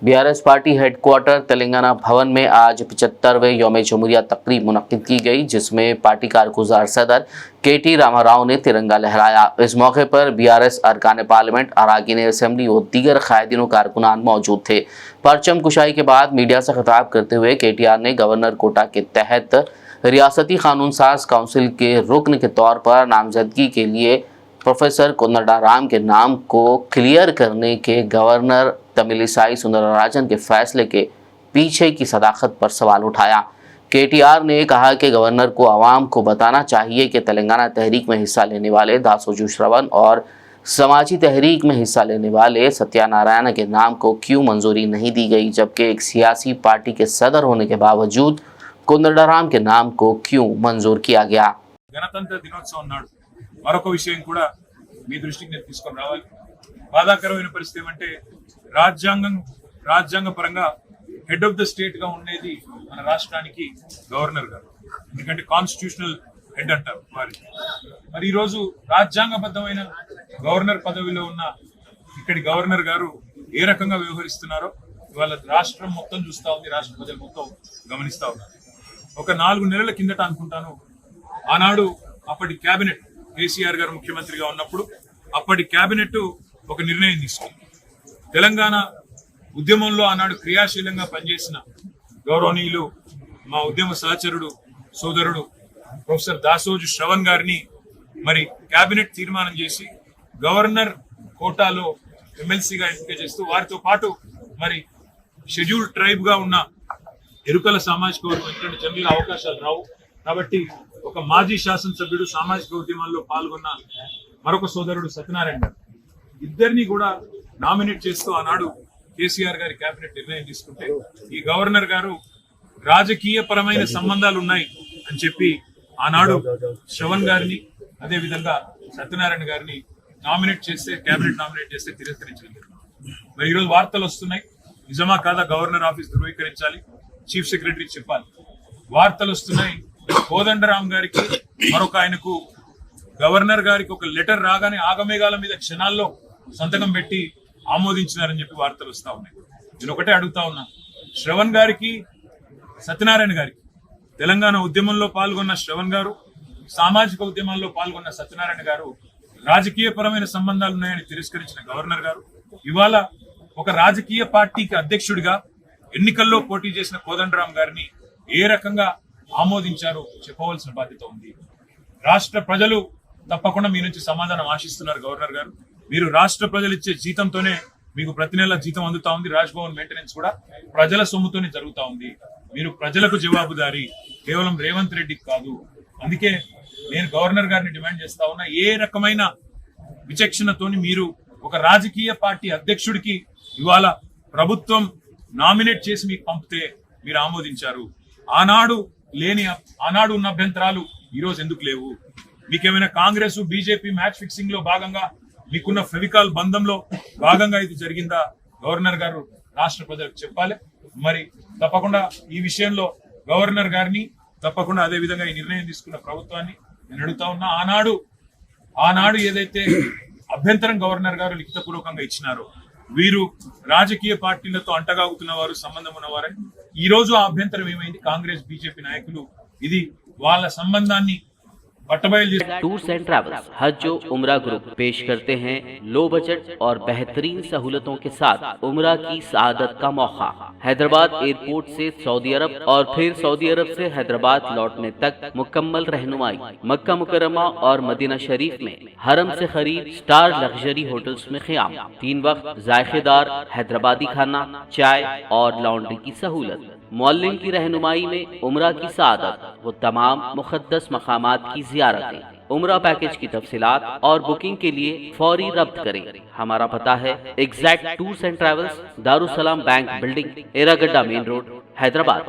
BRS party headquarter Telangana भवन में आज 75वें यौम जमहूरिया तकरीब मुनक्किद की गई, जिसमें पार्टी कारगुजार सदर केटी रामाराव ने तिरंगा लहराया। इस मौके पर बीआरएस अरकान पार्लियामेंट, अराकीन असेंबली और दीगर कायदीन व कारकुनान मौजूद थे। परचम कुशाई के बाद मीडिया से खिताब करते हुए केटीआर ने गवर्नर कोटा के तहत रियासती कानून साज काउंसिल के रुकन के तौर पर नामजदगी के लिए प्रोफेसर कोदंडराम के नाम को क्लियर करने के गवर्नर तमिलिसाई सुंदरराजन के फैसले के पीछे की सदाकत पर सवाल उठाया। केटीआर ने कहा कि गवर्नर को आवाम को बताना चाहिए कि तेलंगाना तहरीक में हिस्सा लेने वाले दासोजू श्रवण और समाजी तहरीक में हिस्सा लेने वाले सत्यानारायण के नाम को क्यों मंजूरी नहीं दी गई, जबकि एक सियासी पार्टी के सदर होने के बावजूद कोदंडराम के नाम को क्यों मंजूर किया गया। గణతంత్ర దినోత్సవం నాడు మరొక విషయం కూడా మీ దృష్టికి నేను తీసుకొని రావాలి. బాధాకరమైన పరిస్థితి ఏమంటే రాజ్యాంగ పరంగా హెడ్ ఆఫ్ ద స్టేట్ గా ఉండేది మన రాష్ట్రానికి గవర్నర్ గారు, ఎందుకంటే కాన్స్టిట్యూషనల్ హెడ్ అంటారు వారి. మరి ఈరోజు రాజ్యాంగబద్ధమైన గవర్నర్ పదవిలో ఉన్న ఇక్కడి గవర్నర్ గారు ఏ రకంగా వ్యవహరిస్తున్నారో ఇవాళ రాష్ట్రం మొత్తం చూస్తా ఉంది, రాష్ట్ర ప్రజలు మొత్తం గమనిస్తా ఉన్నారు. ఒక 4 నెలల కిందట అనుకుంటాను, ఆనాడు అప్పటి కేబినెట్ కేసీఆర్ గారు ముఖ్యమంత్రిగా ఉన్నప్పుడు అప్పటి కేబినెట్ ఒక నిర్ణయం తీసుకుంది. తెలంగాణ ఉద్యమంలో ఆనాడు క్రియాశీలంగా పనిచేసిన గౌరవనీయులు మా ఉద్యమ సహచరుడు సోదరుడు ప్రొఫెసర్ దాసోజు శ్రవణ్ గారిని మరి కేబినెట్ తీర్మానం చేసి గవర్నర్ కోటాలో ఎమ్మెల్సీగా ఎంపిక చేస్తూ వారితో పాటు మరి షెడ్యూల్డ్ ట్రైబ్ గా ఉన్న ఎరుకల సామాజిక వర్గం ఇటువంటి జన్యుల అవకాశాలు రావు కాబట్టి ఒక మాజీ శాసనసభ్యుడు సామాజిక ఉద్యమాల్లో పాల్గొన్న మరొక సోదరుడు సత్యనారాయణ గారు ఇద్దరిని కూడా నామినేట్ చేస్తూ ఆనాడు కేసీఆర్ గారి కేబినెట్ నిర్ణయం తీసుకుంటే ఈ గవర్నర్ గారు రాజకీయ పరమైన సంబంధాలు ఉన్నాయి అని చెప్పి ఆనాడు శ్రవణ్ గారిని అదే విధంగా సత్యనారాయణ గారిని కేబినెట్ నామినేట్ చేస్తే తిరస్కరించడం. మరి ఈరోజు వార్తలు వస్తున్నాయి, నిజమా కాదా గవర్నర్ ఆఫీస్ ధృవీకరించాలి, చీఫ్ సెక్రటరీ చెప్పాలి. వార్తలు వస్తున్నాయి కోదండరామ్ గారికి మరొక ఆయనకు గవర్నర్ గారికి ఒక లెటర్ రాగానే ఆగమేఘాల మీద క్షణాల్లో సంతకం పెట్టి ఆమోదించినారని చెప్పి వార్తలు వస్తా ఉన్నాయి. నేను ఒకటే అడుగుతా ఉన్నా, శ్రవణ్ గారికి సత్యనారాయణ గారికి తెలంగాణ ఉద్యమంలో పాల్గొన్న శ్రవణ్ గారు, సామాజిక ఉద్యమాల్లో పాల్గొన్న సత్యనారాయణ గారు రాజకీయ పరమైన సంబంధాలు ఉన్నాయని తిరస్కరించిన గవర్నర్ గారు ఇవాళ ఒక రాజకీయ పార్టీకి అధ్యక్షుడిగా ఎన్నికల్లో పోటీ చేసిన కోదండరామ్ గారిని ఏ రకంగా ఆమోదించారో చెప్పవలసిన బాధ్యత ఉంది. రాష్ట్ర ప్రజలు తప్పకుండా మీ నుంచి సమాధానం ఆశిస్తున్నారు. గవర్నర్ గారు, మీరు రాష్ట్ర ప్రజలు ఇచ్చే జీతంతోనే మీకు ప్రతి నెల జీతం అందుతా ఉంది, రాజ్భవన్ మెయింటెనెన్స్ కూడా ప్రజల సొమ్ముతోనే జరుగుతా ఉంది. మీరు ప్రజలకు జవాబుదారీ, కేవలం రేవంత్ రెడ్డికి కాదు. అందుకే నేను గవర్నర్ గారిని డిమాండ్ చేస్తా ఉన్నా, ఏ రకమైన విచక్షణతోని మీరు ఒక రాజకీయ పార్టీ అధ్యక్షుడికి ఇవాళ ప్రభుత్వం నామినేట్ చేసి మీకు పంపితే మీరు ఆమోదించారు. ఆనాడు ఉన్న అభ్యంతరాలు ఈ రోజు ఎందుకు లేవు? మీకేమైనా కాంగ్రెస్ బీజేపీ మ్యాచ్ ఫిక్సింగ్ లో భాగంగా మీకున్న ఫెవికాల్ బంధంలో భాగంగా ఇది జరిగిందా? గవర్నర్ గారు రాష్ట్ర ప్రజలకు చెప్పాలి. మరి తప్పకుండా ఈ విషయంలో గవర్నర్ గారిని తప్పకుండా అదే విధంగా ఈ నిర్ణయం తీసుకున్న ప్రభుత్వాన్ని నేను అడుగుతా ఉన్నా. ఆనాడు ఏదైతే అభ్యంతరం గవర్నర్ గారు లిఖితపూర్వకంగా ఇచ్చినారో, వీరు రాజకీయ పార్టీలతో అంటగాగుతున్న వారు, సంబంధం ఉన్నవారని ఈ రోజు ఆ అభ్యంతరం ఏమైంది? కాంగ్రెస్ బీజేపీ నాయకులు ఇది వాళ్ళ సంబంధాన్ని टूर्स एंड ट्रैवल्स हज उम्रा ग्रुप पेश करते हैं लो बजट और बेहतरीन सहूलतों के साथ उम्रा की सआदत का मौका। हैदराबाद एयरपोर्ट से सऊदी अरब और फिर सऊदी अरब से हैदराबाद लौटने तक मुकम्मल रहनुमाई। मक्का मुकर्रमा और मदीना शरीफ में हरम से करीब स्टार लग्जरी होटल्स में क़याम, 3 वक्त जायकेदार हैदराबादी खाना, चाय और लॉन्ड्री की सहूलत। मौल्लिम की रहनुमाई में उम्रा की सआदत वो तमाम मुक़द्दस मकामात की ज़ियारतें। उम्रा पैकेज की तफसीलात और बुकिंग के लिए फौरी रब्त करें। हमारा पता है exact tours and travels, Darussalam bank building, Erragadda main road, Hyderabad.